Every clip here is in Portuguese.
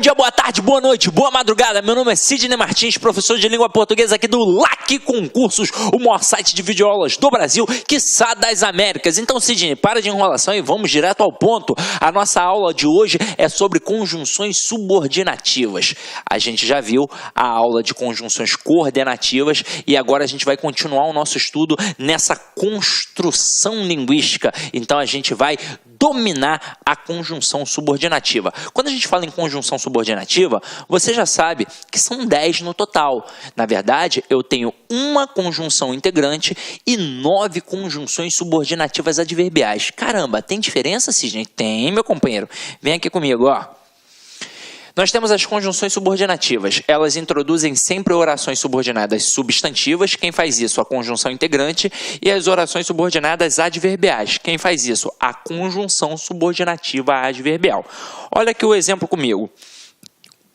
dia, boa tarde, boa noite, boa madrugada. Meu nome é Sidney Martins, professor de língua portuguesa aqui do LAC Concursos, o maior site de videoaulas do Brasil, quiçá das Américas. Então, Sidney, para de enrolação e vamos direto ao ponto. A nossa aula de hoje é sobre conjunções subordinativas. A gente já viu a aula de conjunções coordenativas e agora a gente vai continuar o nosso estudo nessa construção linguística. Então, a gente vai dominar a conjunção subordinativa. Quando a gente fala em conjunção subordinativa, você já sabe que são 10 no total. Na verdade, eu tenho uma conjunção integrante e 9 conjunções subordinativas adverbiais. Caramba, tem diferença, Sidney? Tem, meu companheiro. Vem aqui comigo, ó. Nós temos as conjunções subordinativas. Elas introduzem sempre orações subordinadas substantivas. Quem faz isso? A conjunção integrante. E as orações subordinadas adverbiais. Quem faz isso? A conjunção subordinativa adverbial. Olha aqui o exemplo comigo.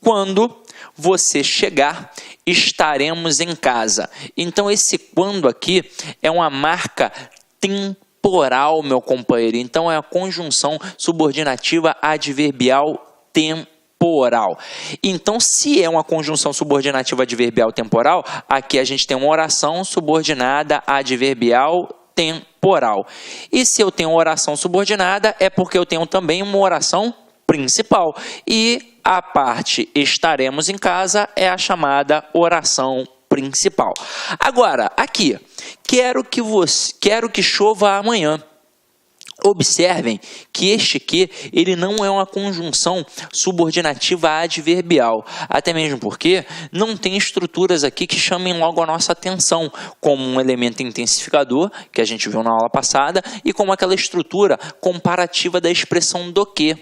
Quando você chegar, estaremos em casa. Então, esse quando aqui é uma marca temporal, meu companheiro. Então, é a conjunção subordinativa adverbial temporal. Então, se é uma conjunção subordinativa adverbial temporal, aqui a gente tem uma oração subordinada adverbial temporal. E se eu tenho uma oração subordinada, é porque eu tenho também uma oração principal. E a parte estaremos em casa é a chamada oração principal. Agora, aqui, quero que chova amanhã. Observem que este aqui, ele não é uma conjunção subordinativa adverbial, até mesmo porque não tem estruturas aqui que chamem logo a nossa atenção, como um elemento intensificador, que a gente viu na aula passada, e como aquela estrutura comparativa da expressão do que.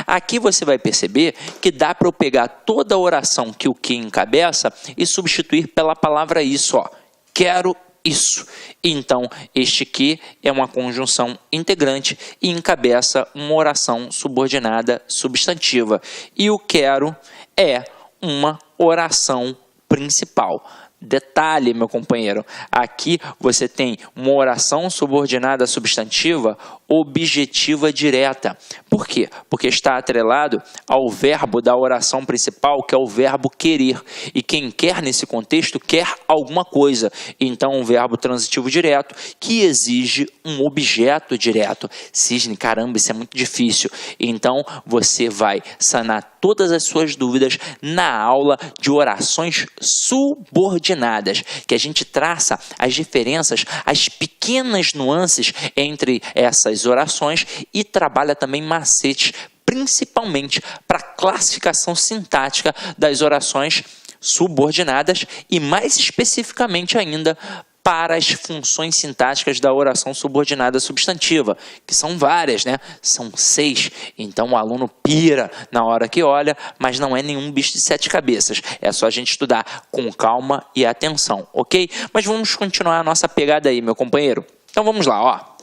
Aqui você vai perceber que dá para eu pegar toda a oração que o que encabeça e substituir pela palavra isso, ó. Quero isso. Então, este que é uma conjunção integrante e encabeça uma oração subordinada substantiva. E o quero é uma oração principal. Detalhe, meu companheiro, aqui você tem uma oração subordinada substantiva objetiva direta. Por quê? Porque está atrelado ao verbo da oração principal, que é o verbo querer. E quem quer nesse contexto quer alguma coisa. Então, um verbo transitivo direto que exige um objeto direto. Sidney, caramba, isso é muito difícil. Então, você vai sanar todas as suas dúvidas na aula de orações subordinadas, que a gente traça as diferenças, as pequenas nuances entre essas orações e trabalha também macetes, principalmente para a classificação sintática das orações subordinadas e mais especificamente ainda para as funções sintáticas da oração subordinada substantiva, que são várias, né? São 6, então o aluno pira na hora que olha, mas não é nenhum bicho de 7 cabeças, é só a gente estudar com calma e atenção, ok? Mas vamos continuar a nossa pegada aí, meu companheiro. Então vamos lá, ó.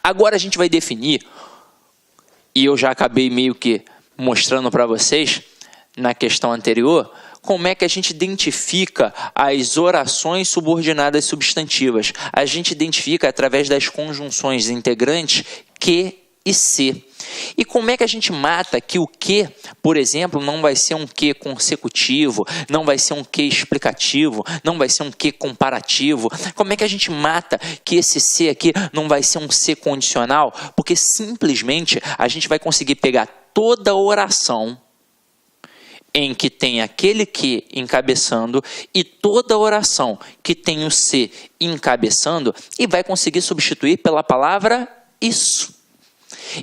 Agora a gente vai definir, e eu já acabei meio que mostrando para vocês na questão anterior, como é que a gente identifica as orações subordinadas substantivas. A gente identifica através das conjunções integrantes que e se. E como é que a gente mata que o que, por exemplo, não vai ser um que consecutivo, não vai ser um que explicativo, não vai ser um que comparativo? Como é que a gente mata que esse se aqui não vai ser um se condicional? Porque simplesmente a gente vai conseguir pegar toda a oração em que tem aquele que encabeçando e toda oração que tem o se encabeçando e vai conseguir substituir pela palavra isso.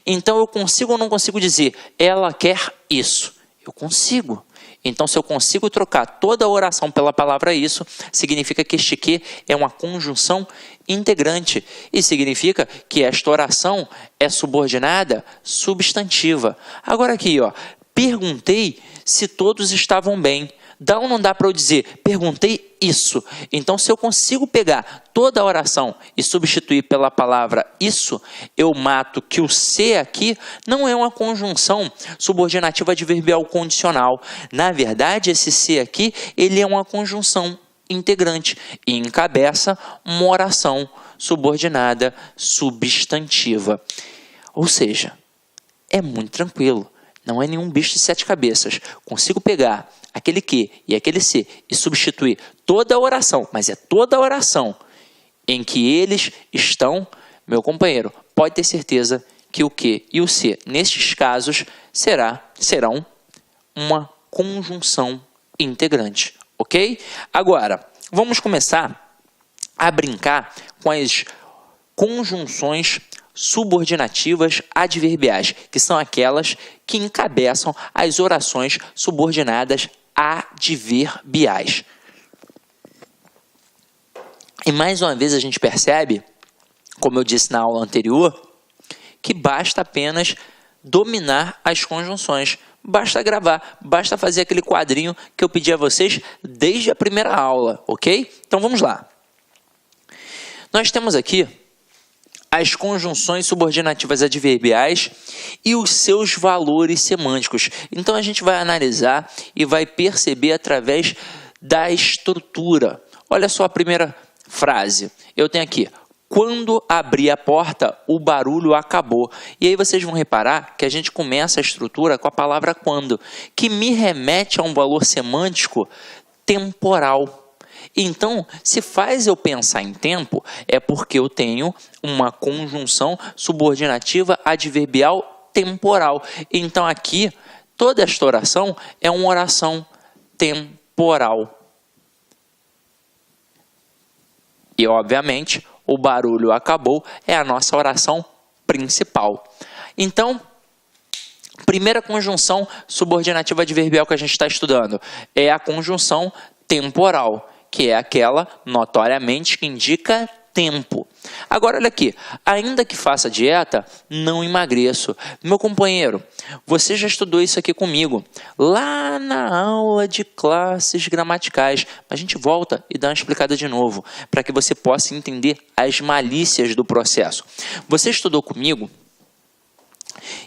Então eu consigo ou não consigo dizer ela quer isso? Eu consigo. Então se eu consigo trocar toda a oração pela palavra isso, significa que este que é uma conjunção integrante e significa que esta oração é subordinada substantiva. Agora aqui, ó, perguntei se todos estavam bem. Dá ou não dá para eu dizer, perguntei isso? Então, se eu consigo pegar toda a oração e substituir pela palavra isso, eu mato que o se aqui não é uma conjunção subordinativa adverbial condicional. Na verdade, esse se aqui, ele é uma conjunção integrante e encabeça uma oração subordinada substantiva. Ou seja, é muito tranquilo. não é nenhum bicho de 7 cabeças. Consigo pegar aquele que e aquele se e substituir toda a oração, mas é toda a oração em que eles estão, meu companheiro, pode ter certeza que o que e o se, nestes casos, serão uma conjunção integrante, ok? Agora, vamos começar a brincar com as conjunções subordinativas adverbiais, que são aquelas que encabeçam as orações subordinadas adverbiais. E mais uma vez a gente percebe, como eu disse na aula anterior, que basta apenas dominar as conjunções. Basta gravar, basta fazer aquele quadrinho que eu pedi a vocês desde a primeira aula, ok? Então vamos lá. Nós temos aqui as conjunções subordinativas adverbiais e os seus valores semânticos. Então a gente vai analisar e vai perceber através da estrutura. Olha só a primeira frase. Eu tenho aqui: quando abri a porta, o barulho acabou. E aí vocês vão reparar que a gente começa a estrutura com a palavra quando, que me remete a um valor semântico temporal. Então, se faz eu pensar em tempo, é porque eu tenho uma conjunção subordinativa adverbial temporal. Então, aqui, toda esta oração é uma oração temporal. E, obviamente, o barulho acabou é a nossa oração principal. Então, primeira conjunção subordinativa adverbial que a gente está estudando é a conjunção temporal, que é aquela, notoriamente, que indica tempo. Agora, olha aqui. Ainda que faça dieta, não emagreço. Meu companheiro, você já estudou isso aqui comigo, lá na aula de classes gramaticais. A gente volta e dá uma explicada de novo, para que você possa entender as malícias do processo. Você estudou comigo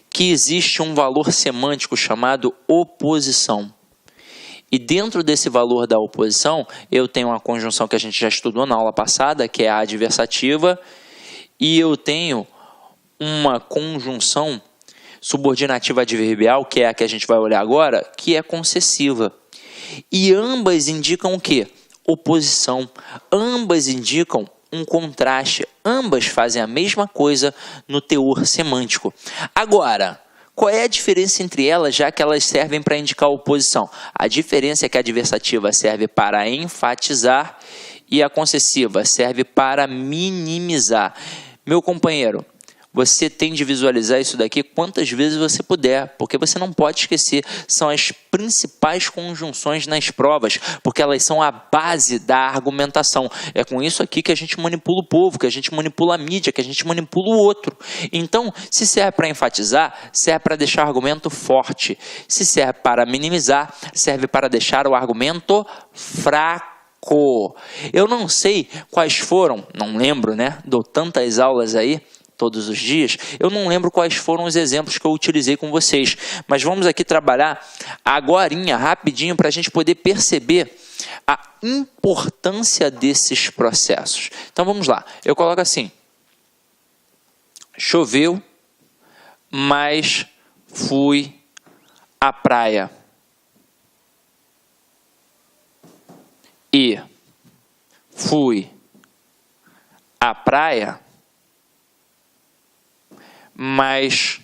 que existe um valor semântico chamado oposição. E dentro desse valor da oposição, eu tenho uma conjunção que a gente já estudou na aula passada, que é a adversativa, e eu tenho uma conjunção subordinativa adverbial, que é a que a gente vai olhar agora, que é concessiva. E ambas indicam o quê? Oposição. Ambas indicam um contraste. Ambas fazem a mesma coisa no teor semântico. Agora, qual é a diferença entre elas, já que elas servem para indicar oposição? A diferença é que a adversativa serve para enfatizar e a concessiva serve para minimizar. Meu companheiro, você tem de visualizar isso daqui quantas vezes você puder, porque você não pode esquecer, são as principais conjunções nas provas, porque elas são a base da argumentação. É com isso aqui que a gente manipula o povo, que a gente manipula a mídia, que a gente manipula o outro. Então, se serve para enfatizar, serve para deixar o argumento forte. Se serve para minimizar, serve para deixar o argumento fraco. Eu não sei quais foram, não lembro, né? Dou tantas aulas aí, todos os dias, eu não lembro quais foram os exemplos que eu utilizei com vocês, mas vamos aqui trabalhar agorinha, rapidinho, para a gente poder perceber a importância desses processos. Então vamos lá, eu coloco assim: choveu, mas fui à praia. E fui à praia, mas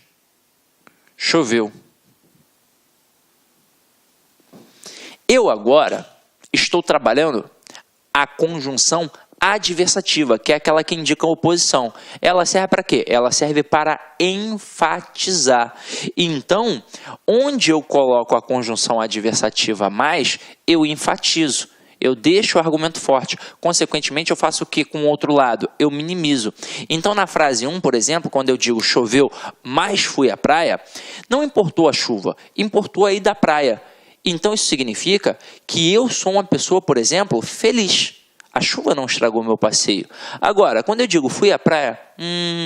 choveu. Eu agora estou trabalhando a conjunção adversativa, que é aquela que indica a oposição. Ela serve para quê? Ela serve para enfatizar. Então, onde eu coloco a conjunção adversativa mais, eu enfatizo. Eu deixo o argumento forte. Consequentemente, eu faço o que com o outro lado? Eu minimizo. Então, na frase 1, por exemplo, quando eu digo choveu, mas fui à praia, não importou a chuva, importou a ida à praia. Então, isso significa que eu sou uma pessoa, por exemplo, feliz. A chuva não estragou meu passeio. Agora, quando eu digo fui à praia,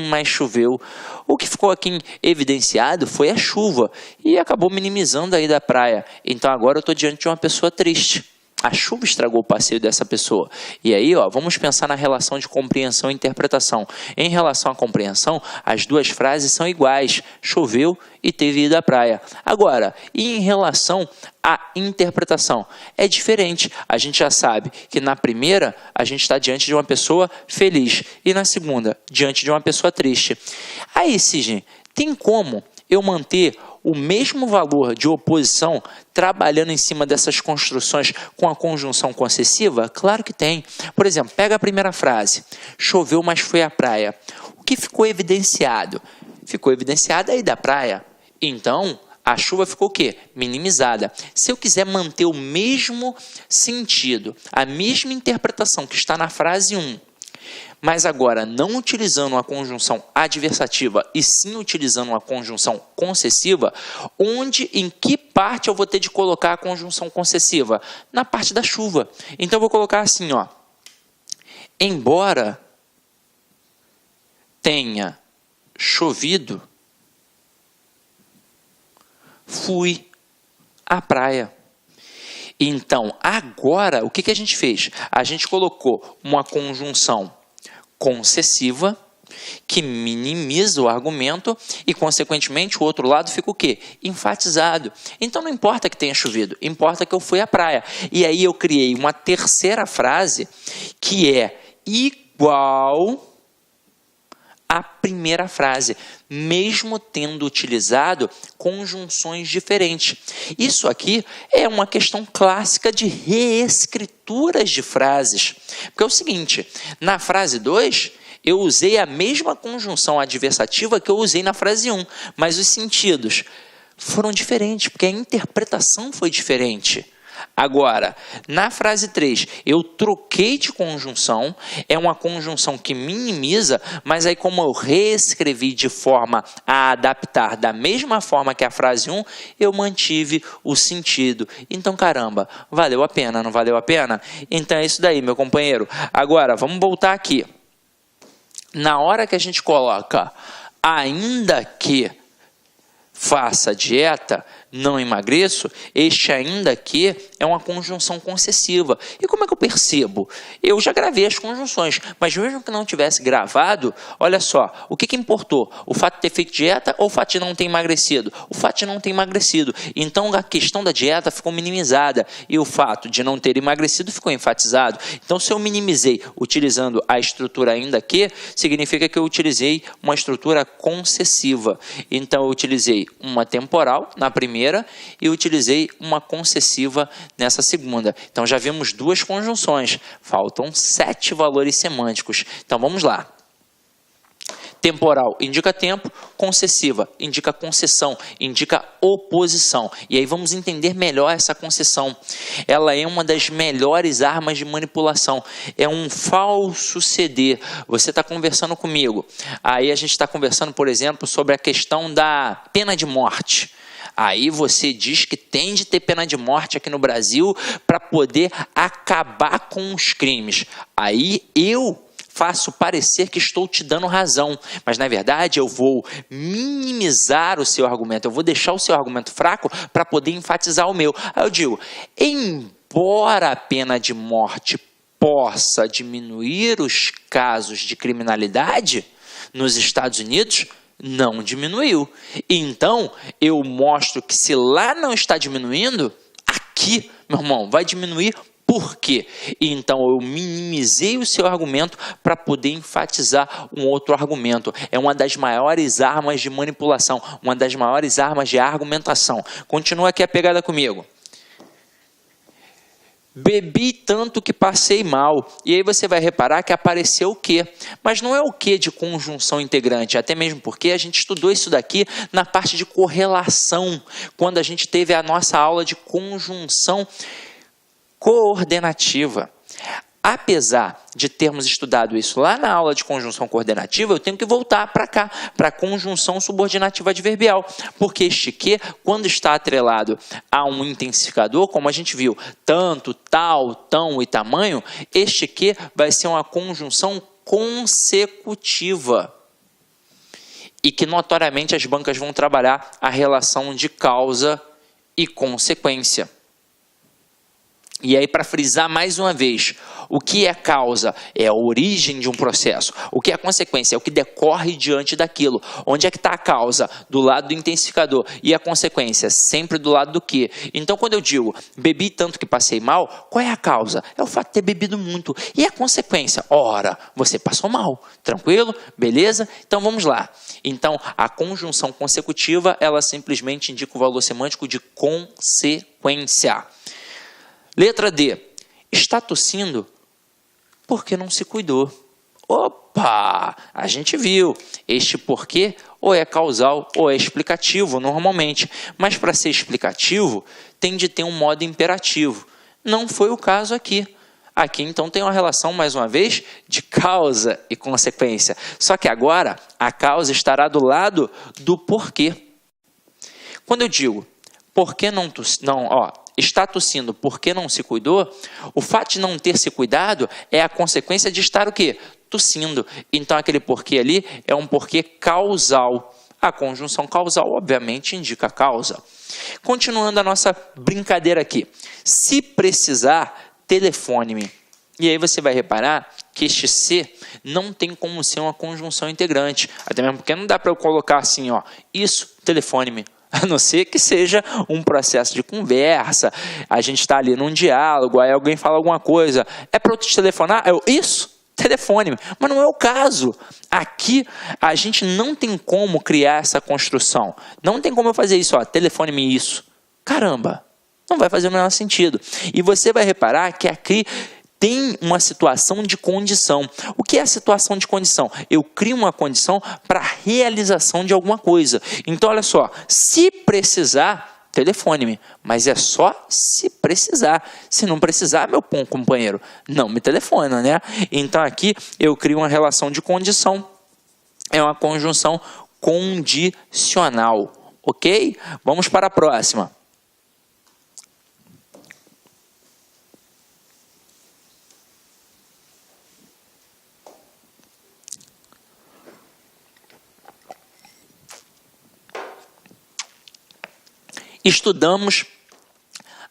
mas choveu, o que ficou aqui evidenciado foi a chuva e acabou minimizando a ida à praia. Então, agora eu estou diante de uma pessoa triste. A chuva estragou o passeio dessa pessoa. E aí, vamos pensar na relação de compreensão e interpretação. Em relação à compreensão, as duas frases são iguais. Choveu e teve ido à praia. Agora, e em relação à interpretação? É diferente. A gente já sabe que na primeira, a gente está diante de uma pessoa feliz. E na segunda, diante de uma pessoa triste. Aí, Sidney, tem como eu manter o mesmo valor de oposição trabalhando em cima dessas construções com a conjunção concessiva? Claro que tem. Por exemplo, pega a primeira frase. Choveu, mas foi à praia. O que ficou evidenciado? Ficou evidenciado aí da praia. Então, a chuva ficou o quê? Minimizada. Se eu quiser manter o mesmo sentido, a mesma interpretação que está na frase 1, mas agora não utilizando uma conjunção adversativa e sim utilizando uma conjunção concessiva, em que parte eu vou ter de colocar a conjunção concessiva? Na parte da chuva. Então eu vou colocar assim, embora tenha chovido, fui à praia. Então, agora, o que a gente fez? A gente colocou uma conjunção concessiva que minimiza o argumento e, consequentemente, o outro lado fica o quê? Enfatizado. Então, não importa que tenha chovido, importa que eu fui à praia. E aí eu criei uma terceira frase que é igual à primeira frase, mesmo tendo utilizado conjunções diferentes. Isso aqui é uma questão clássica de reescrituras de frases. Porque é o seguinte, na frase 2, eu usei a mesma conjunção adversativa que eu usei na frase 1, mas os sentidos foram diferentes, porque a interpretação foi diferente. Agora, na frase 3, eu troquei de conjunção, é uma conjunção que minimiza, mas aí como eu reescrevi de forma a adaptar da mesma forma que a frase 1, eu mantive o sentido. Então, caramba, valeu a pena, não valeu a pena? Então é isso daí, meu companheiro. Agora, vamos voltar aqui. Na hora que a gente coloca ainda que faça dieta, não emagreço, este ainda que é uma conjunção concessiva. E como é que eu percebo? Eu já gravei as conjunções, mas mesmo que não tivesse gravado, olha só, o que importou? O fato de ter feito dieta ou o fato de não ter emagrecido? O fato de não ter emagrecido. Então a questão da dieta ficou minimizada e o fato de não ter emagrecido ficou enfatizado. Então se eu minimizei utilizando a estrutura ainda que, significa que eu utilizei uma estrutura concessiva. Então eu utilizei uma temporal na primeira e utilizei uma concessiva nessa segunda. Então já vimos duas conjunções, faltam 7 valores semânticos. Então vamos lá. Temporal indica tempo, concessiva indica concessão, indica oposição. E aí vamos entender melhor essa concessão. Ela é uma das melhores armas de manipulação. É um falso ceder. Você está conversando comigo. Aí a gente está conversando, por exemplo, sobre a questão da pena de morte. Aí você diz que tem de ter pena de morte aqui no Brasil para poder acabar com os crimes. Aí eu faço parecer que estou te dando razão, mas na verdade eu vou minimizar o seu argumento, eu vou deixar o seu argumento fraco para poder enfatizar o meu. Aí eu digo, embora a pena de morte possa diminuir os casos de criminalidade nos Estados Unidos, não diminuiu. Então, eu mostro que se lá não está diminuindo, aqui, meu irmão, vai diminuir. Por quê? Então, eu minimizei o seu argumento para poder enfatizar um outro argumento. É uma das maiores armas de manipulação, uma das maiores armas de argumentação. Continua aqui a pegada comigo. Bebi tanto que passei mal. E aí você vai reparar que apareceu o quê? Mas não é o quê de conjunção integrante, até mesmo porque a gente estudou isso daqui na parte de correlação, quando a gente teve a nossa aula de conjunção coordenativa. Apesar de termos estudado isso lá na aula de conjunção coordenativa, eu tenho que voltar para cá, para a conjunção subordinativa adverbial, porque este que, quando está atrelado a um intensificador, como a gente viu, tanto, tal, tão e tamanho, este que vai ser uma conjunção consecutiva e que notoriamente as bancas vão trabalhar a relação de causa e consequência. E aí, para frisar mais uma vez, o que é causa? É a origem de um processo. O que é consequência? É o que decorre diante daquilo. Onde é que está a causa? Do lado do intensificador. E a consequência? Sempre do lado do quê? Então, quando eu digo, bebi tanto que passei mal, qual é a causa? É o fato de ter bebido muito. E a consequência? Ora, você passou mal. Tranquilo? Beleza? Então, vamos lá. Então, a conjunção consecutiva, ela simplesmente indica o valor semântico de consequência. Letra D. Está tossindo porque não se cuidou. Opa! A gente viu. Este porquê ou é causal ou é explicativo normalmente. Mas para ser explicativo, tem de ter um modo imperativo. Não foi o caso aqui. Aqui, então, tem uma relação, mais uma vez, de causa e consequência. Só que agora, a causa estará do lado do porquê. Quando eu digo, por que não está tossindo porque não se cuidou, o fato de não ter se cuidado é a consequência de estar o quê? Tossindo. Então, aquele porquê ali é um porquê causal. A conjunção causal, obviamente, indica a causa. Continuando a nossa brincadeira aqui. Se precisar, telefone-me. E aí você vai reparar que este se não tem como ser uma conjunção integrante. Até mesmo porque não dá para eu colocar assim, isso, telefone-me. A não ser que seja um processo de conversa, a gente está ali num diálogo, aí alguém fala alguma coisa, é para eu te telefonar? Isso, telefone-me. Mas não é o caso. Aqui, a gente não tem como criar essa construção. Não tem como eu fazer isso, telefone-me isso. Caramba, não vai fazer o menor sentido. E você vai reparar que aqui tem uma situação de condição. O que é a situação de condição? Eu crio uma condição para a realização de alguma coisa. Então, olha só, se precisar, telefone-me. Mas é só se precisar. Se não precisar, meu companheiro, não me telefona, né? Então, aqui eu crio uma relação de condição. É uma conjunção condicional. Ok? Vamos para a próxima. Estudamos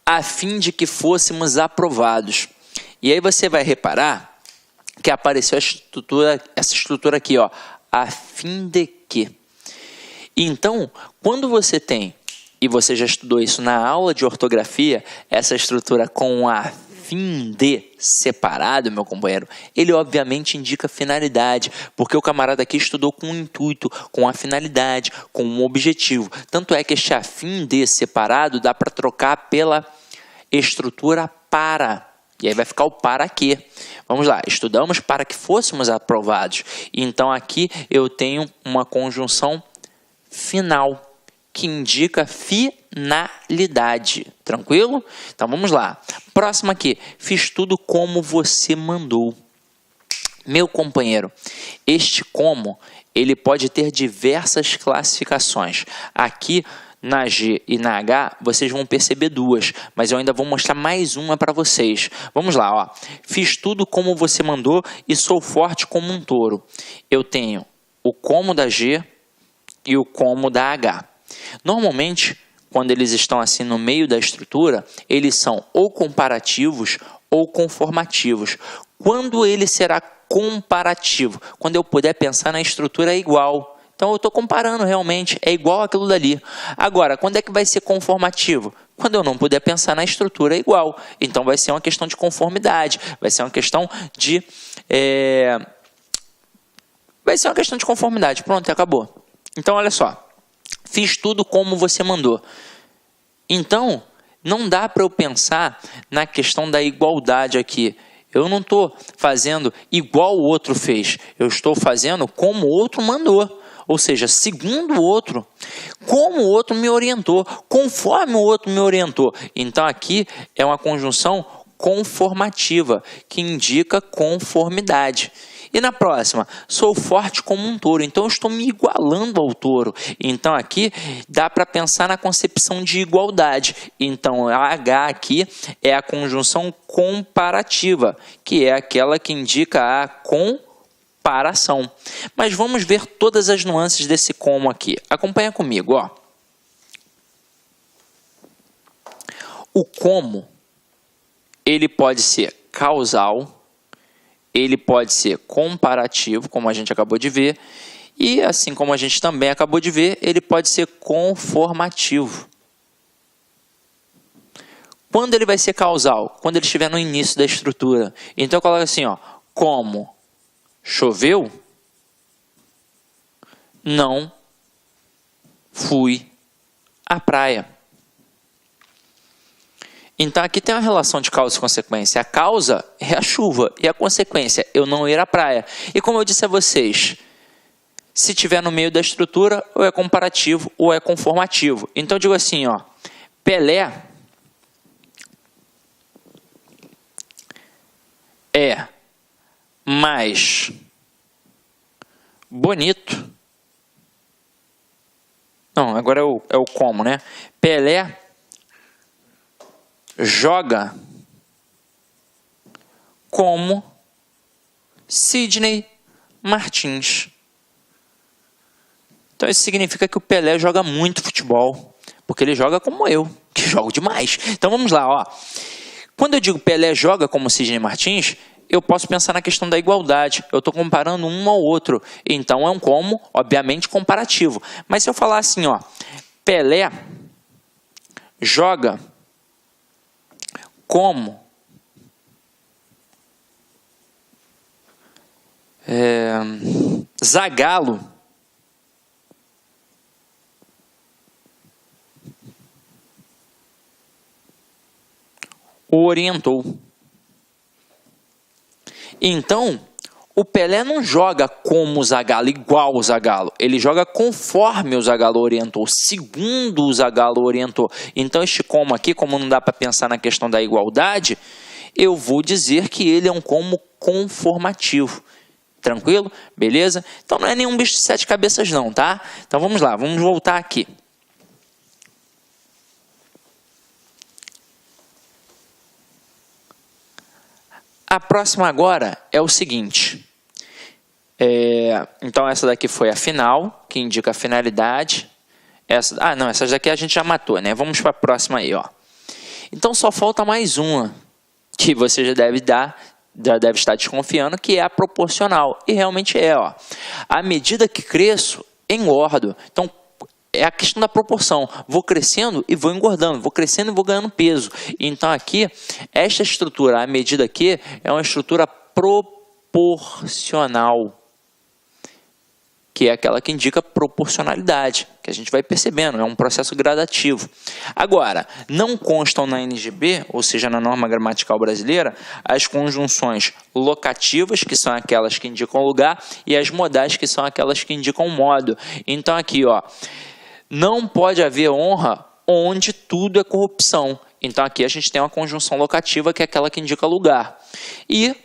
a fim de que fôssemos aprovados. E aí você vai reparar que apareceu essa estrutura aqui, a fim de que. Então, quando você tem, e você já estudou isso na aula de ortografia, essa estrutura com a fim de separado, meu companheiro, ele obviamente indica finalidade, porque o camarada aqui estudou com um intuito, com a finalidade, com um objetivo. Tanto é que este a fim de separado dá para trocar pela estrutura para. E aí vai ficar o para quê. Vamos lá, estudamos para que fôssemos aprovados. Então aqui eu tenho uma conjunção final, que indica finalidade. Tranquilo? Então vamos lá. Próximo aqui. Fiz tudo como você mandou. Meu companheiro, este como, ele pode ter diversas classificações. Aqui na G e na H, vocês vão perceber duas, mas eu ainda vou mostrar mais uma para vocês. Vamos lá, Fiz tudo como você mandou e sou forte como um touro. Eu tenho o como da G e o como da H. Normalmente, quando eles estão assim no meio da estrutura, eles são ou comparativos ou conformativos. Quando ele será comparativo? Quando eu puder pensar na estrutura igual. Então, eu estou comparando realmente, é igual aquilo dali. Agora, quando é que vai ser conformativo? Quando eu não puder pensar na estrutura igual. Então, vai ser uma questão de conformidade, vai ser uma questão de... Vai ser uma questão de conformidade. Pronto, acabou. Então, olha só. Fiz tudo como você mandou. Então, não dá para eu pensar na questão da igualdade aqui. Eu não estou fazendo igual o outro fez. Eu estou fazendo como o outro mandou. Ou seja, segundo o outro, como o outro me orientou, conforme o outro me orientou. Então, aqui é uma conjunção conformativa, que indica conformidade. E na próxima, sou forte como um touro, então eu estou me igualando ao touro. Então aqui dá para pensar na concepção de igualdade. Então a H aqui é a conjunção comparativa, que é aquela que indica a comparação. Mas vamos ver todas as nuances desse como aqui. Acompanha comigo, O como, ele pode ser causal, ele pode ser comparativo, como a gente acabou de ver, e assim como a gente também acabou de ver, ele pode ser conformativo. Quando ele vai ser causal? Quando ele estiver no início da estrutura. Então eu coloco assim, ó, como choveu, não fui à praia. Então aqui tem uma relação de causa e consequência. A causa é a chuva e a consequência, eu não ir à praia. E como eu disse a vocês, se tiver no meio da estrutura, ou é comparativo ou é conformativo. Então eu digo assim, ó, Pelé é mais bonito. Não, agora é o como, né? Pelé joga como Sidney Martins. Então isso significa que o Pelé joga muito futebol, porque ele joga como eu, que jogo demais. Então vamos lá, ó. Quando eu digo Pelé joga como Sidney Martins, eu posso pensar na questão da igualdade. Eu estou comparando um ao outro. Então é um como, obviamente, comparativo. Mas se eu falar assim, ó, Pelé joga como Zagallo o orientou. Então, o Pelé não joga como o Zagallo, igual o Zagallo. Ele joga conforme o Zagallo orientou, segundo o Zagallo orientou. Então, este como aqui, como não dá para pensar na questão da igualdade, eu vou dizer que ele é um como conformativo. Tranquilo? Beleza? Então, não é nenhum bicho de 7 cabeças não, tá? Então, vamos lá, vamos voltar aqui. A próxima agora é o seguinte. Então, essa daqui foi a final, que indica a finalidade. Essa daqui a gente já matou, né? Vamos para a próxima aí, ó. Então, só falta mais uma, que você já deve estar desconfiando, que é a proporcional. E realmente é, ó. À medida que cresço, engordo. Então, é a questão da proporção. Vou crescendo e vou engordando. Vou crescendo e vou ganhando peso. Então aqui, esta estrutura, a medida aqui, é uma estrutura proporcional. Que é aquela que indica proporcionalidade. Que a gente vai percebendo. É um processo gradativo. Agora, não constam na NGB, ou seja, na norma gramatical brasileira, as conjunções locativas, que são aquelas que indicam lugar, e as modais, que são aquelas que indicam modo. Então aqui, ó. Não pode haver honra onde tudo é corrupção. Então aqui a gente tem uma conjunção locativa, que é aquela que indica lugar. E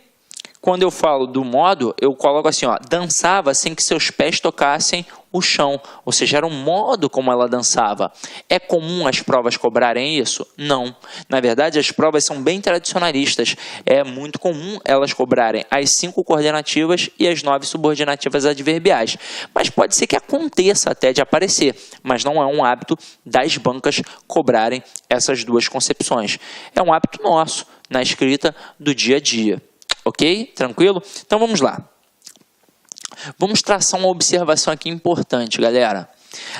quando eu falo do modo, eu coloco assim, ó, dançava sem que seus pés tocassem o chão. Ou seja, era um modo como ela dançava. É comum as provas cobrarem isso? Não. Na verdade, as provas são bem tradicionalistas. É muito comum elas cobrarem as 5 coordenativas e as 9 subordinativas adverbiais. Mas pode ser que aconteça até de aparecer. Mas não é um hábito das bancas cobrarem essas duas concepções. É um hábito nosso, na escrita do dia a dia. Ok? Tranquilo? Então vamos lá. Vamos traçar uma observação aqui importante, galera.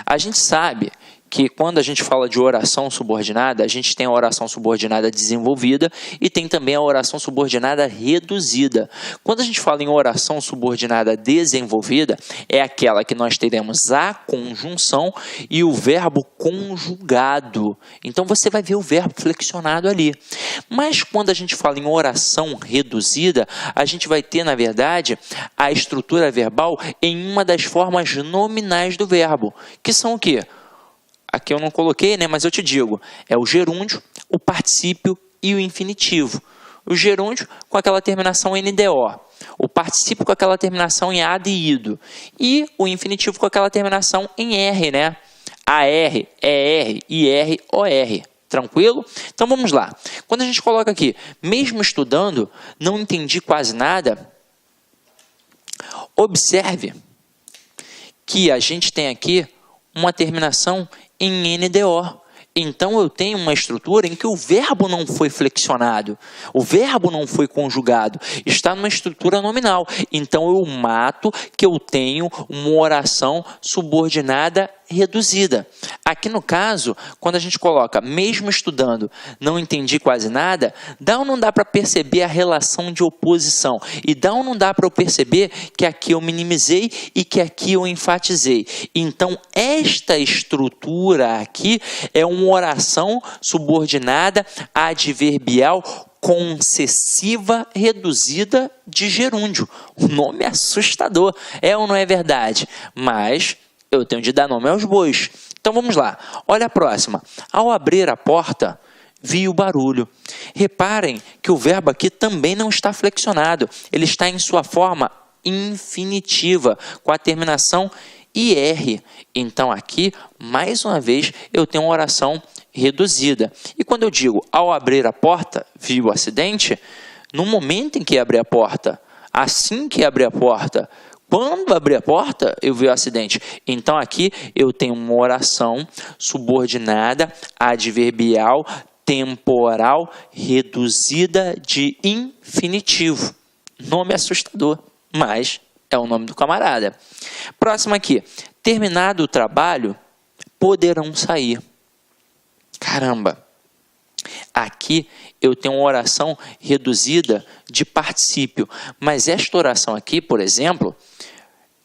A gente sabe que quando a gente fala de oração subordinada, a gente tem a oração subordinada desenvolvida e tem também a oração subordinada reduzida. Quando a gente fala em oração subordinada desenvolvida, é aquela que nós teremos a conjunção e o verbo conjugado. Então você vai ver o verbo flexionado ali. Mas quando a gente fala em oração reduzida, a gente vai ter, na verdade, a estrutura verbal em uma das formas nominais do verbo, que são o quê? Aqui eu não coloquei, né, mas eu te digo, é o gerúndio, o particípio e o infinitivo. O gerúndio com aquela terminação NDO, o particípio com aquela terminação em AD e IDO, e o infinitivo com aquela terminação em R, né? AR, ER, IR, OR. Tranquilo? Então vamos lá. Quando a gente coloca aqui, mesmo estudando, não entendi quase nada, observe que a gente tem aqui uma terminação em NDO. Então eu tenho uma estrutura em que o verbo não foi flexionado, o verbo não foi conjugado, está numa estrutura nominal. Então eu mato que eu tenho uma oração subordinada reduzida. Aqui no caso, quando a gente coloca mesmo estudando, não entendi quase nada, dá ou não dá para perceber a relação de oposição? E dá ou não dá para eu perceber que aqui eu minimizei e que aqui eu enfatizei? Então, esta estrutura aqui é uma oração subordinada adverbial concessiva reduzida de gerúndio. O nome é assustador, é ou não é verdade? Mas eu tenho de dar nome aos bois. Então vamos lá, olha a próxima. Ao abrir a porta, vi o barulho. Reparem que o verbo aqui também não está flexionado, ele está em sua forma infinitiva, com a terminação IR. Então aqui, mais uma vez, eu tenho uma oração reduzida. E quando eu digo, ao abrir a porta, vi o acidente, no momento em que abri a porta, assim que abri a porta, quando abri a porta, eu vi o acidente. Então aqui eu tenho uma oração subordinada adverbial temporal reduzida de infinitivo. Nome assustador, mas é o nome do camarada. Próximo aqui. Terminado o trabalho, poderão sair. Caramba! Aqui eu tenho uma oração reduzida de particípio, mas esta oração aqui, por exemplo,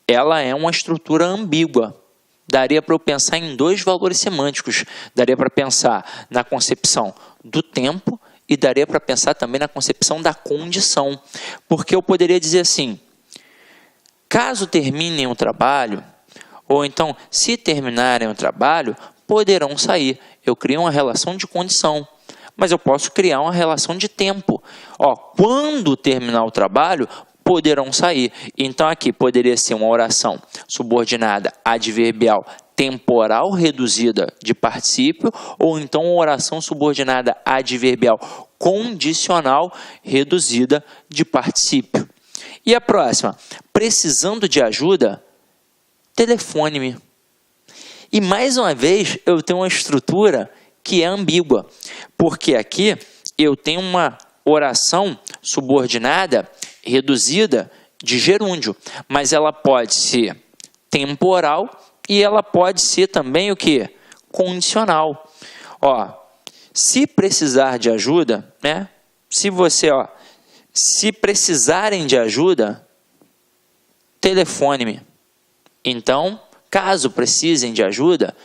ela é uma estrutura ambígua. Daria para eu pensar em dois valores semânticos. Daria para pensar na concepção do tempo e daria para pensar também na concepção da condição. Porque eu poderia dizer assim, caso terminem o trabalho, ou então, se terminarem o trabalho, poderão sair. Eu crio uma relação de condição. Mas eu posso criar uma relação de tempo. Quando terminar o trabalho, poderão sair. Então aqui poderia ser uma oração subordinada adverbial temporal reduzida de particípio, ou então uma oração subordinada adverbial condicional reduzida de particípio. E a próxima, precisando de ajuda, telefone-me. E mais uma vez eu tenho uma estrutura que é ambígua, porque aqui eu tenho uma oração subordinada reduzida de gerúndio, mas ela pode ser temporal e ela pode ser também o quê? Condicional. Se precisar de ajuda, né? Se precisarem de ajuda, telefone-me. Então, caso precise de ajuda,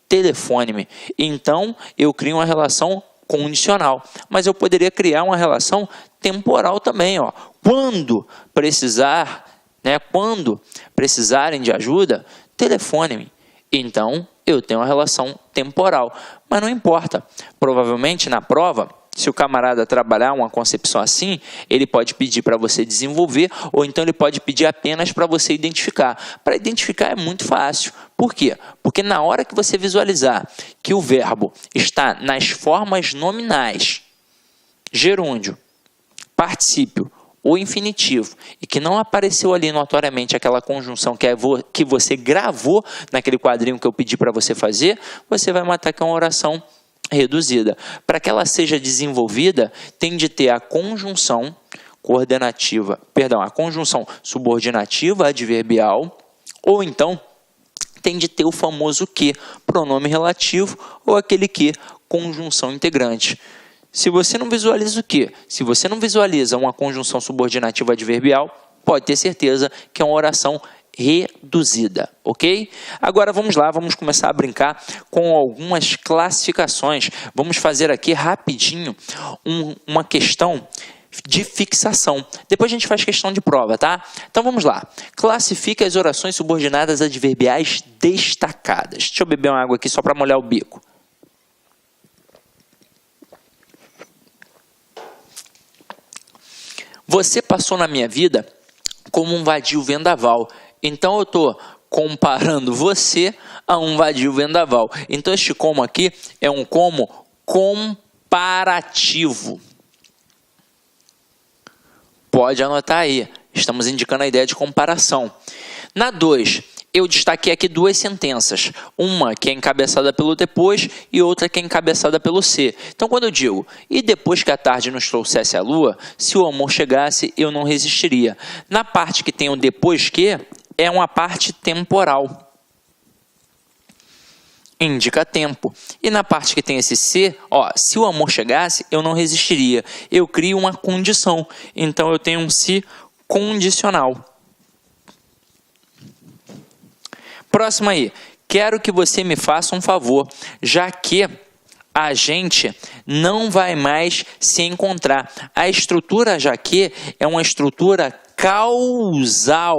telefone-me. Então, eu crio uma relação condicional, mas eu poderia criar uma relação temporal também. Quando precisarem de ajuda, telefone-me. Então, eu tenho uma relação temporal, mas não importa. Provavelmente, na prova, se o camarada trabalhar uma concepção assim, ele pode pedir para você desenvolver, ou então ele pode pedir apenas para você identificar. Para identificar é muito fácil. Por quê? Porque na hora que você visualizar que o verbo está nas formas nominais, gerúndio, particípio ou infinitivo, e que não apareceu ali notoriamente aquela conjunção que você gravou naquele quadrinho que eu pedi para você fazer, você vai matar com uma oração reduzida. Para que ela seja desenvolvida, tem de ter a conjunção a conjunção subordinativa adverbial, ou então tem de ter o famoso que, pronome relativo, ou aquele que, conjunção integrante. Se você não visualiza o que? Se você não visualiza uma conjunção subordinativa adverbial, pode ter certeza que é uma oração reduzida, ok? Agora vamos lá, vamos começar a brincar com algumas classificações. Vamos fazer aqui rapidinho uma questão de fixação. Depois a gente faz questão de prova, tá? Então vamos lá. Classifique as orações subordinadas adverbiais destacadas. Deixa eu beber uma água aqui só para molhar o bico. Você passou na minha vida como um vadio vendaval. Então eu estou comparando você a um vadio vendaval. Então este como aqui é um como comparativo. Pode anotar aí. Estamos indicando a ideia de comparação. Na 2, eu destaquei aqui duas sentenças. Uma que é encabeçada pelo depois e outra que é encabeçada pelo se. Então, quando eu digo, e depois que a tarde nos trouxesse a lua, se o amor chegasse, eu não resistiria. Na parte que tem o depois que, é uma parte temporal. Indica tempo. E na parte que tem esse se, se o amor chegasse, eu não resistiria. Eu crio uma condição. Então, eu tenho um se condicional. Próximo aí. Quero que você me faça um favor, já que a gente não vai mais se encontrar. A estrutura já que é uma estrutura causal.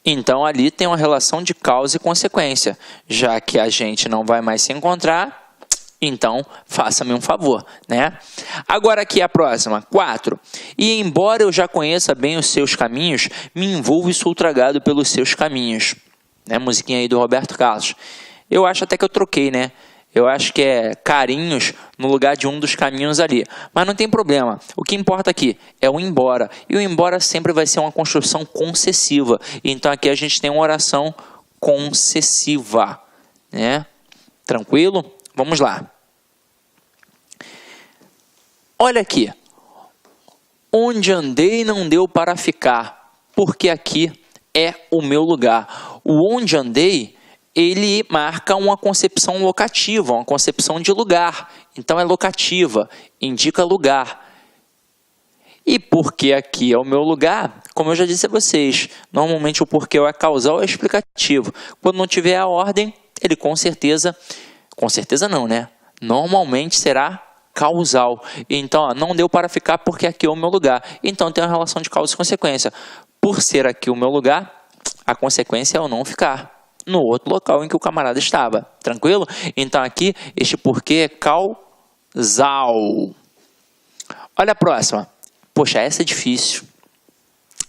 Então, ali tem uma relação de causa e consequência. Já que a gente não vai mais se encontrar, então, faça-me um favor, né? Agora aqui a próxima, 4. E embora eu já conheça bem os seus caminhos, me envolvo e sou tragado pelos seus caminhos. Né? Musiquinha aí do Roberto Carlos. Eu acho até que eu troquei, né? Eu acho que é carinhos no lugar de um dos caminhos ali. Mas não tem problema. O que importa aqui é o embora. E o embora sempre vai ser uma construção concessiva. Então aqui a gente tem uma oração concessiva. Né? Tranquilo? Vamos lá. Olha aqui. Onde andei não deu para ficar, porque aqui é o meu lugar. O onde andei, ele marca uma concepção locativa, uma concepção de lugar. Então, é locativa, indica lugar. E porque aqui é o meu lugar, como eu já disse a vocês, normalmente o porquê é causal ou é explicativo. Quando não tiver a ordem, ele com certeza não, né? Normalmente será causal. Então, não deu para ficar porque aqui é o meu lugar. Então, tem uma relação de causa e consequência. Por ser aqui o meu lugar, a consequência é eu não ficar no outro local em que o camarada estava. Tranquilo? Então, aqui, este porquê é causal. Olha a próxima. Poxa, essa é difícil.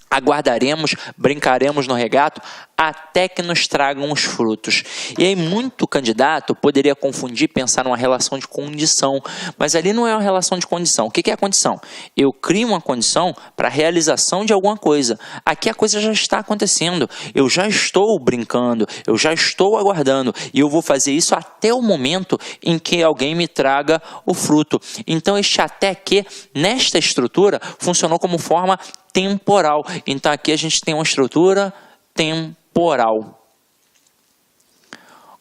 Aguardaremos, brincaremos no regato, até que nos tragam os frutos. E aí muito candidato poderia confundir e pensar numa relação de condição, mas ali não é uma relação de condição. O que é a condição? Eu crio uma condição para a realização de alguma coisa. Aqui a coisa já está acontecendo, eu já estou brincando, eu já estou aguardando, e eu vou fazer isso até o momento em que alguém me traga o fruto. Então este até que, nesta estrutura, funcionou como forma temporal. Então aqui a gente tem uma estrutura temporal.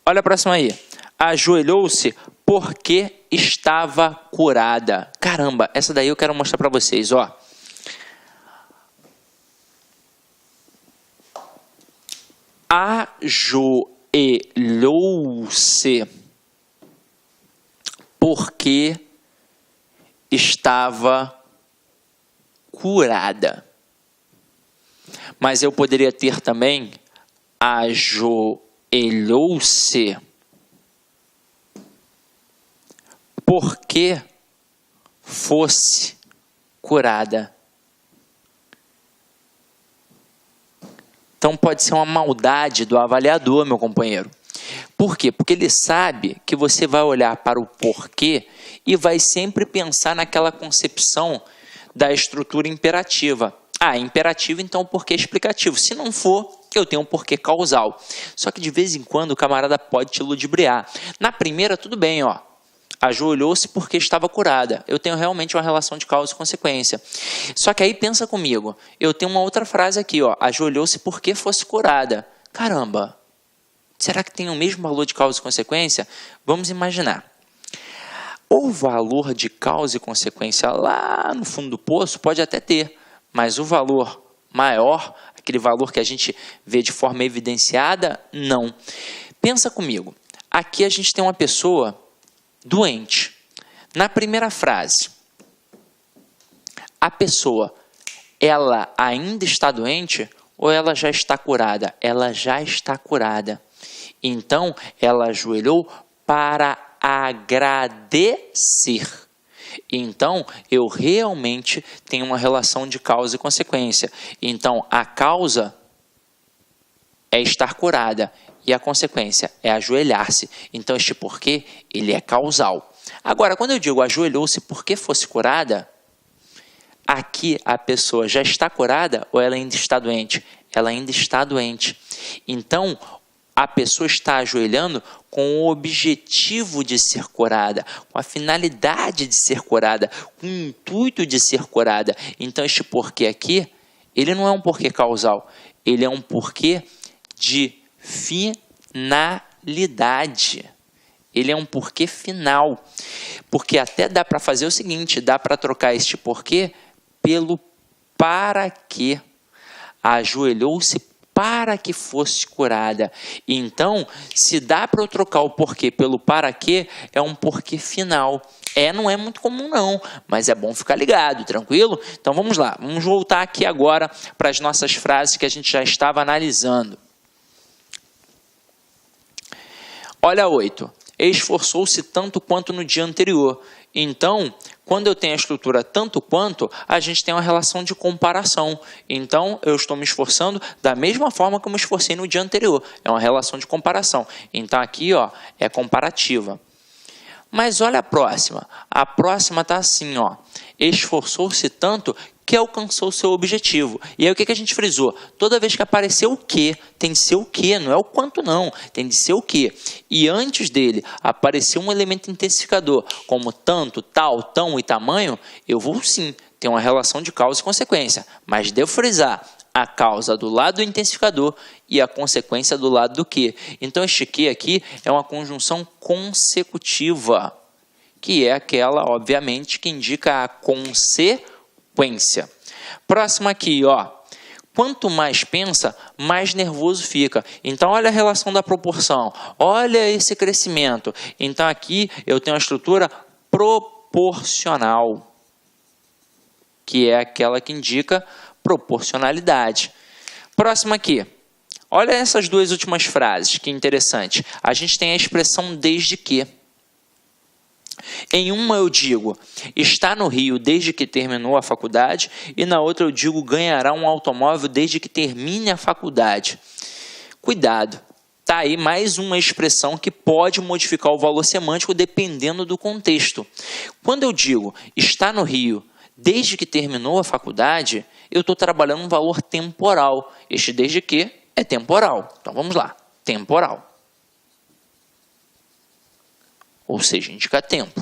Olha a próxima aí. Ajoelhou-se porque estava curada. Caramba, essa daí eu quero mostrar para vocês, ó. Ajoelhou-se porque estava curada. Mas eu poderia ter também ajoelhou-se porque fosse curada. Então pode ser uma maldade do avaliador, meu companheiro. Por quê? Porque ele sabe que você vai olhar para o porquê e vai sempre pensar naquela concepção da estrutura imperativa. Imperativo, então o porquê é explicativo. Se não for, eu tenho um porquê causal. Só que de vez em quando o camarada pode te ludibriar. Na primeira, tudo bem, ó. Ajoelhou-se porque estava curada. Eu tenho realmente uma relação de causa e consequência. Só que aí pensa comigo. Eu tenho uma outra frase aqui, ó. Ajoelhou-se porque fosse curada. Caramba, será que tem o mesmo valor de causa e consequência? Vamos imaginar. O valor de causa e consequência lá no fundo do poço pode até ter, mas o valor maior, aquele valor que a gente vê de forma evidenciada, não. Pensa comigo. Aqui a gente tem uma pessoa doente. Na primeira frase, a pessoa, ela ainda está doente ou ela já está curada? Ela já está curada. Então, ela ajoelhou para agradecer. Então, eu realmente tenho uma relação de causa e consequência. Então, a causa é estar curada e a consequência é ajoelhar-se. Então, este porquê, ele é causal. Agora, quando eu digo ajoelhou-se porque fosse curada, aqui a pessoa já está curada ou ela ainda está doente? ela ainda está doente. Então, a pessoa está ajoelhando com o objetivo de ser curada, com a finalidade de ser curada, com o intuito de ser curada. Então, este porquê aqui, ele não é um porquê causal, ele é um porquê de finalidade. Ele é um porquê final. Porque até dá para fazer o seguinte, dá para trocar este porquê pelo para quê. Ajoelhou-se para que fosse curada. Então, se dá para eu trocar o porquê pelo para quê, é um porquê final. Não é muito comum não, mas é bom ficar ligado, tranquilo? Então vamos lá, vamos voltar aqui agora para as nossas frases que a gente já estava analisando. Olha 8. Esforçou-se tanto quanto no dia anterior. Então, quando eu tenho a estrutura tanto quanto, a gente tem uma relação de comparação. Então, eu estou me esforçando da mesma forma que eu me esforcei no dia anterior. É uma relação de comparação. Então, aqui ó, é comparativa. Mas olha a próxima. A próxima está assim, ó. Esforçou-se tanto que alcançou o seu objetivo. E aí o que a gente frisou? Toda vez que aparecer o que, tem de ser o que, não é o quanto não, tem de ser o que. E antes dele aparecer um elemento intensificador, como tanto, tal, tão e tamanho, eu vou sim ter uma relação de causa e consequência. Mas devo frisar a causa do lado do intensificador e a consequência do lado do que. Então este que aqui é uma conjunção consecutiva, que é aquela, obviamente, que indica a consequência. Próximo aqui, ó. Quanto mais pensa, mais nervoso fica. Então, olha a relação da proporção. Olha esse crescimento. Então, aqui eu tenho a estrutura proporcional, que é aquela que indica proporcionalidade. Próximo aqui. Olha essas duas últimas frases, que interessante. A gente tem a expressão desde que. Em uma eu digo, está no Rio desde que terminou a faculdade, e na outra eu digo, ganhará um automóvel desde que termine a faculdade. Cuidado, tá aí mais uma expressão que pode modificar o valor semântico dependendo do contexto. Quando eu digo, está no Rio desde que terminou a faculdade, eu estou trabalhando um valor temporal. Este desde que é temporal. Então vamos lá, temporal. Ou seja, indica tempo.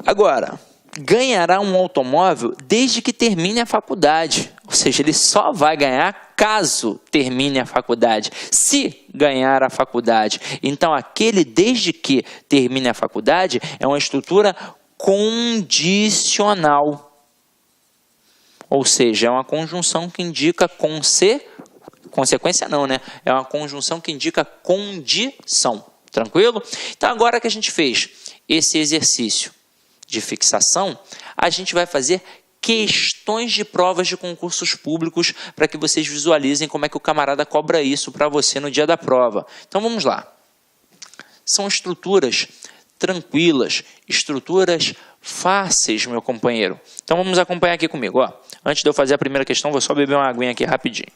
Agora, ganhará um automóvel desde que termine a faculdade. Ou seja, ele só vai ganhar caso termine a faculdade. Se ganhar a faculdade. Então, aquele desde que termine a faculdade é uma estrutura condicional. Ou seja, é uma conjunção que indica consequência não, né? É uma conjunção que indica condição. Tranquilo? Então, agora que a gente fez esse exercício de fixação, a gente vai fazer questões de provas de concursos públicos para que vocês visualizem como é que o camarada cobra isso para você no dia da prova. Então, vamos lá. São estruturas tranquilas, estruturas fáceis, meu companheiro. Então, vamos acompanhar aqui comigo. Ó. Antes de eu fazer a primeira questão, vou só beber uma aguinha aqui rapidinho.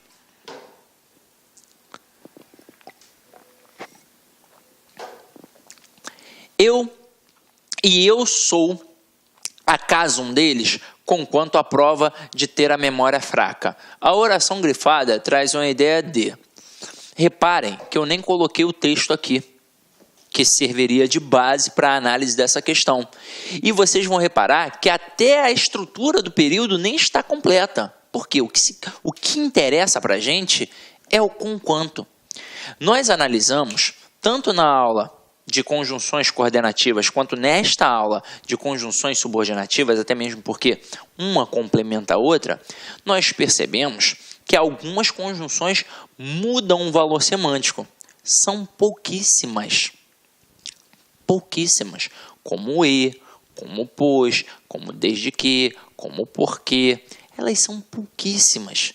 Eu sou, acaso um deles, conquanto a prova de ter a memória fraca. A oração grifada traz uma ideia de... Reparem que eu nem coloquei o texto aqui, que serviria de base para a análise dessa questão. E vocês vão reparar que até a estrutura do período nem está completa. Por quê? O que interessa para a gente é o conquanto. Nós analisamos, tanto na aula de conjunções coordenativas, quanto nesta aula de conjunções subordinativas, até mesmo porque uma complementa a outra, nós percebemos que algumas conjunções mudam o valor semântico. São pouquíssimas. Pouquíssimas. Como e, como pois, como desde que, como porque. Elas são pouquíssimas.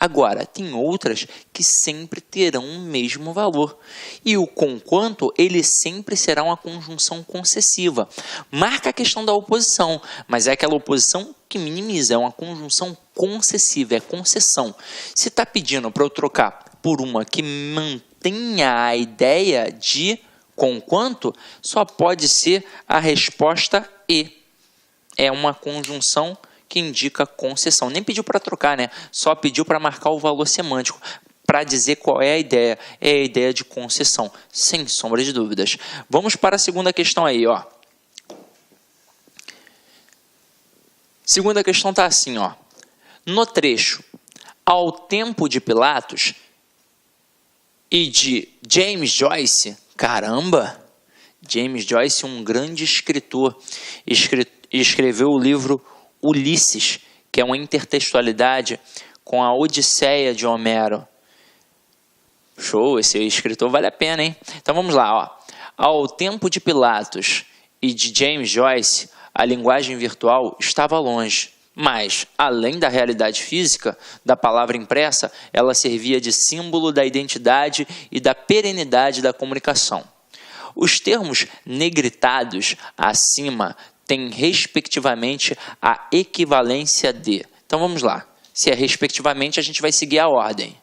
Agora, tem outras que sempre terão o mesmo valor. E o conquanto, ele sempre será uma conjunção concessiva. Marca a questão da oposição, mas é aquela oposição que minimiza, é uma conjunção concessiva, é concessão. Se está pedindo para eu trocar por uma que mantenha a ideia de conquanto, só pode ser a resposta e. É uma conjunção que indica concessão. Nem pediu para trocar, né? Só pediu para marcar o valor semântico, para dizer qual é a ideia. É a ideia de concessão, sem sombra de dúvidas. Vamos para a segunda questão aí, ó. Segunda questão está assim, ó. No trecho, ao tempo de Pilatos e de James Joyce, caramba, James Joyce, um grande escritor, escreveu o livro Ulisses, que é uma intertextualidade com a Odisseia de Homero. Show, esse escritor vale a pena, hein? Então vamos lá, ó. Ao tempo de Pilatos e de James Joyce, a linguagem virtual estava longe, mas, além da realidade física da palavra impressa, ela servia de símbolo da identidade e da perenidade da comunicação. Os termos negritados acima têm, respectivamente, a equivalência de... Então, vamos lá. Se é respectivamente, a gente vai seguir a ordem.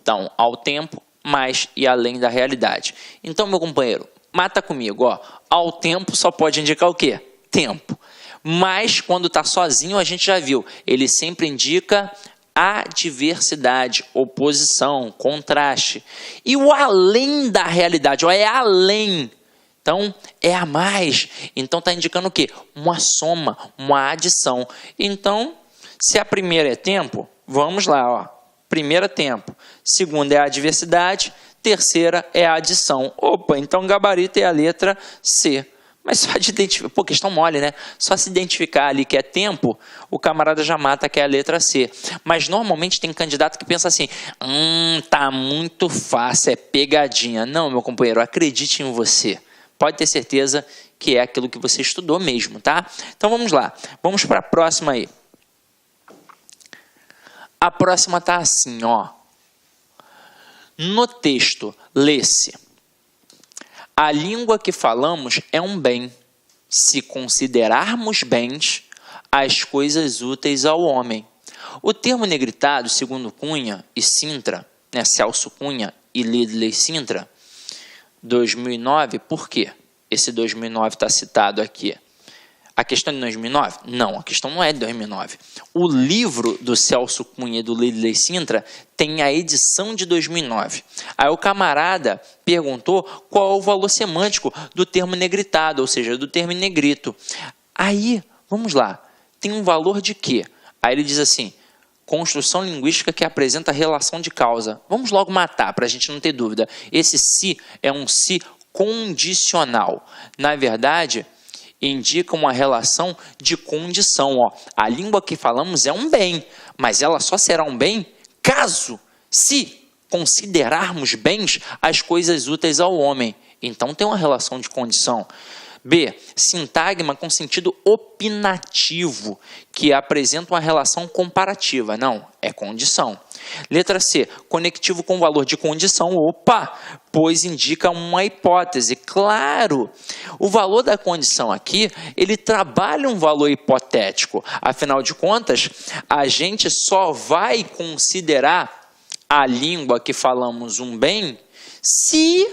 Então, ao tempo, mais e além da realidade. Então, meu companheiro, mata comigo, ó. Ao tempo só pode indicar o quê? Tempo. Mas, quando está sozinho, a gente já viu. Ele sempre indica adversidade, oposição, contraste. E o além da realidade, ó, é além. Então, é a mais. Então, está indicando o quê? Uma soma, uma adição. Então, se a primeira é tempo, vamos lá, ó. Primeira é tempo. Segunda é a adversidade. Terceira é a adição. Opa, então gabarito é a letra C. Mas só de identificar, pô, questão mole, né? Só se identificar ali que é tempo, o camarada já mata que é a letra C. Mas normalmente tem candidato que pensa assim, tá muito fácil, é pegadinha. Não, meu companheiro, acredite em você. Pode ter certeza que é aquilo que você estudou mesmo, tá? Então vamos lá, vamos para a próxima aí. A próxima tá assim, ó. No texto, lê-se: a língua que falamos é um bem, se considerarmos bens as coisas úteis ao homem. O termo negritado, segundo Cunha e Sintra, né, Celso Cunha e Lidley Sintra, 2009, por quê? Esse 2009 está citado aqui. A questão é de 2009? Não, a questão não é de 2009. O livro do Celso Cunha e do Lidley Sintra tem a edição de 2009. Aí o camarada perguntou qual é o valor semântico do termo negritado, ou seja, do termo negrito. Aí, vamos lá, tem um valor de quê? Aí ele diz assim, construção linguística que apresenta relação de causa. Vamos logo matar, para a gente não ter dúvida. Esse se é um se condicional. Na verdade, indica uma relação de condição. Ó. A língua que falamos é um bem, mas ela só será um bem caso, se considerarmos bens as coisas úteis ao homem. Então tem uma relação de condição. B. Sintagma com sentido opinativo, que apresenta uma relação comparativa. Não, é condição. Letra C. Conectivo com valor de condição. Opa! Pois indica uma hipótese. Claro! O valor da condição aqui, ele trabalha um valor hipotético. Afinal de contas, a gente só vai considerar a língua que falamos um bem se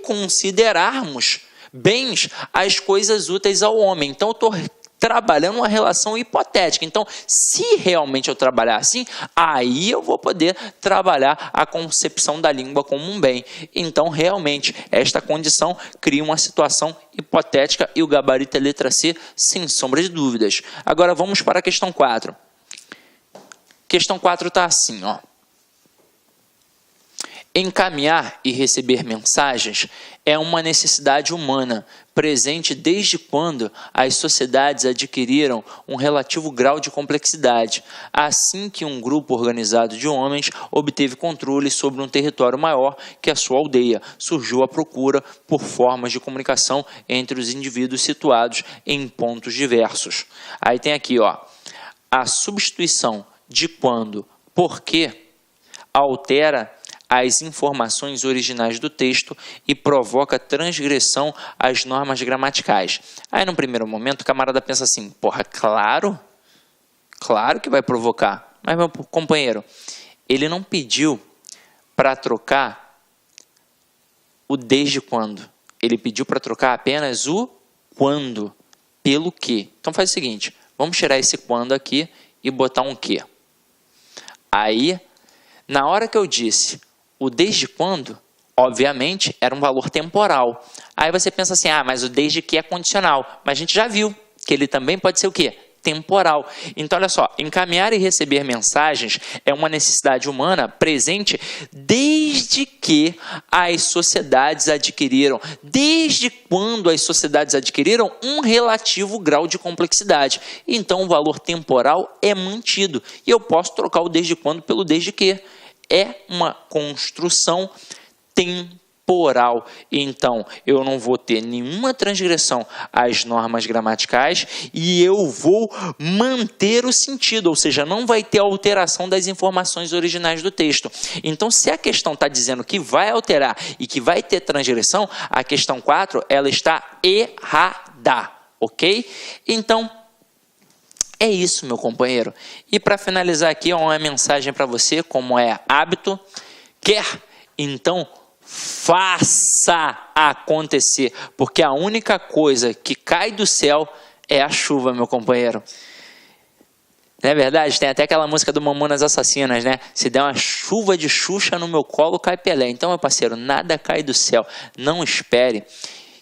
considerarmos bens as coisas úteis ao homem. Então, eu estou trabalhando uma relação hipotética. Então, se realmente eu trabalhar assim, aí eu vou poder trabalhar a concepção da língua como um bem. Então, realmente, esta condição cria uma situação hipotética e o gabarito é letra C, sem sombra de dúvidas. Agora, vamos para a questão 4. Questão 4 está assim, ó. Encaminhar e receber mensagens é uma necessidade humana, presente desde quando as sociedades adquiriram um relativo grau de complexidade, assim que um grupo organizado de homens obteve controle sobre um território maior que a sua aldeia. Surgiu a procura por formas de comunicação entre os indivíduos situados em pontos diversos. Aí tem aqui, ó, a substituição de quando, porque, altera as informações originais do texto e provoca transgressão às normas gramaticais. Aí, no primeiro momento, o camarada pensa assim, porra, claro que vai provocar. Mas, meu companheiro, ele não pediu para trocar o desde quando. Ele pediu para trocar apenas o quando, pelo que. Então, faz o seguinte, Vamos tirar esse quando aqui e botar um que. Aí, na hora que eu disse o desde quando, obviamente, era um valor temporal. Aí você pensa assim, mas o desde que é condicional. Mas a gente já viu que ele também pode ser o quê? Temporal. Então, olha só, encaminhar e receber mensagens é uma necessidade humana presente desde que as sociedades adquiriram, desde quando as sociedades adquiriram um relativo grau de complexidade. Então, o valor temporal é mantido. E eu posso trocar o desde quando pelo desde que. É uma construção temporal. Então, eu não vou ter nenhuma transgressão às normas gramaticais e eu vou manter o sentido, ou seja, não vai ter alteração das informações originais do texto. Então, se a questão está dizendo que vai alterar e que vai ter transgressão, a questão 4, ela está errada, ok? Então, é isso, meu companheiro. E para finalizar aqui, uma mensagem para você, como é hábito. Quer? Então, faça acontecer, porque a única coisa que cai do céu é a chuva, meu companheiro. Não é verdade? Tem até aquela música do Mamonas Assassinas, né? Se der uma chuva de Xuxa no meu colo, cai Pelé. Então, meu parceiro, nada cai do céu. Não espere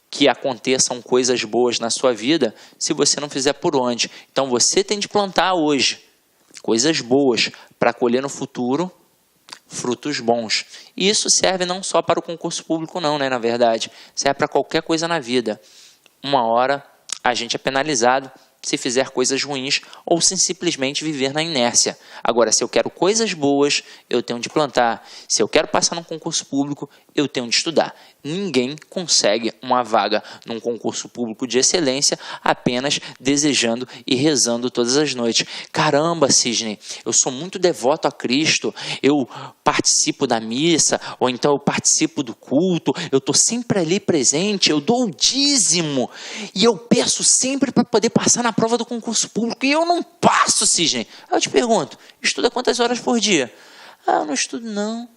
que aconteçam coisas boas na sua vida se você não fizer por onde. Então, você tem de plantar hoje coisas boas para colher no futuro frutos bons. E isso serve não só para o concurso público não, né? Na verdade, serve para qualquer coisa na vida. Uma hora a gente é penalizado se fizer coisas ruins ou se simplesmente viver na inércia. Agora, se eu quero coisas boas, eu tenho de plantar. Se eu quero passar num concurso público, eu tenho de estudar. Ninguém consegue uma vaga num concurso público de excelência apenas desejando e rezando todas as noites. Caramba, Sidney, eu sou muito devoto a Cristo, eu participo da missa, ou então eu participo do culto, eu estou sempre ali presente, eu dou o dízimo, e eu peço sempre para poder passar na prova do concurso público, e eu não passo, Sidney. Aí eu te pergunto, estuda quantas horas por dia? Eu não estudo não,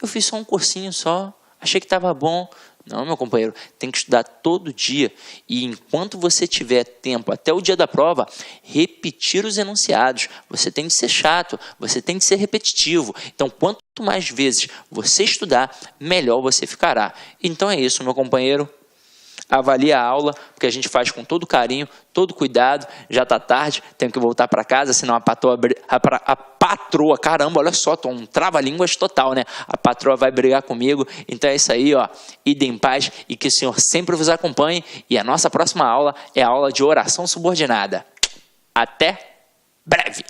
eu fiz só um cursinho só, achei que estava bom. Não, meu companheiro, tem que estudar todo dia. E enquanto você tiver tempo, até o dia da prova, repetir os enunciados. Você tem de ser chato, você tem de ser repetitivo. Então, quanto mais vezes você estudar, melhor você ficará. Então é isso, meu companheiro. Avalie a aula, porque a gente faz com todo carinho, todo cuidado. Já está tarde, tenho que voltar para casa, senão a patroa, caramba, olha só, tô um trava-línguas total, né? A patroa vai brigar comigo. Então é isso aí, ó. Ide em paz e que o Senhor sempre vos acompanhe. E a nossa próxima aula é a aula de oração subordinada. Até breve!